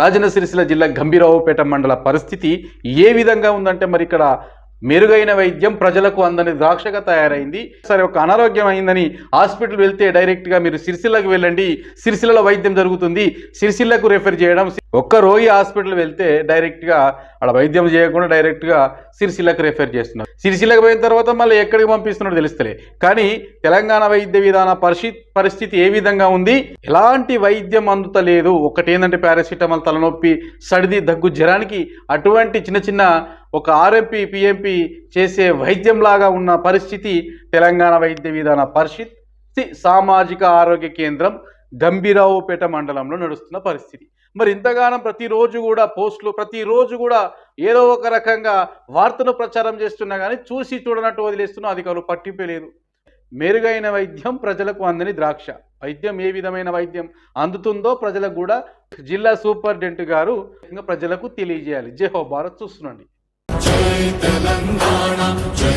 రాజన్న సిరిసిల్ల జిల్లా గంభీరావుపేట మండల పరిస్థితి ఏ విధంగా ఉందంటే మరి ఇక్కడ మెరుగైన వైద్యం ప్రజలకు అందని ద్రాక్షగా తయారైంది. సరే, ఒక అనారోగ్యం అయిందని హాస్పిటల్ వెళ్తే డైరెక్ట్గా మీరు సిరిసిల్లకు వెళ్ళండి, సిరిసిల్లలో వైద్యం జరుగుతుంది, సిరిసిల్లకు రెఫర్ చేయడం. ఒక్క రోగి హాస్పిటల్ వెళ్తే డైరెక్ట్గా అక్కడ వైద్యం చేయకుండా డైరెక్ట్గా సిరిసిల్లకు రెఫర్ చేస్తున్నారు. సిరిసిల్లకు పోయిన తర్వాత మళ్ళీ ఎక్కడికి పంపిస్తున్నాడో తెలుస్తలే. కానీ తెలంగాణ వైద్య విధాన పరిస్థితి ఏ విధంగా ఉంది, ఎలాంటి వైద్యం అందుతలేదు. ఒకటి ఏంటంటే పారాసిటమాల్, తలనొప్పి, సర్ది, దగ్గు, జ్వరానికి అటువంటి చిన్న చిన్న ఒక ఆర్ఎంపీ పిఎంపీ చేసే వైద్యంలాగా ఉన్న పరిస్థితి తెలంగాణ వైద్య విధాన పరిస్థితి సామాజిక ఆరోగ్య కేంద్రం గంభీరావుపేట మండలంలో నడుస్తున్న పరిస్థితి. మరి ఇంతగానం ప్రతిరోజు కూడా పోస్టులు, ప్రతిరోజు కూడా ఏదో ఒక రకంగా వార్తను ప్రచారం చేస్తున్నా కానీ చూసి చూడనట్టు వదిలేస్తున్నా అధికారులు పట్టింపలేదు. మెరుగైన వైద్యం ప్రజలకు అందని ద్రాక్ష. వైద్యం ఏ విధమైన వైద్యం అందుతుందో ప్రజలకు కూడా జిల్లా సూపరింటెండెంట్ గారు ప్రజలకు తెలియజేయాలి. జై హో భారత్. చూస్తున్నాండి. జై తెలంగాణ, జై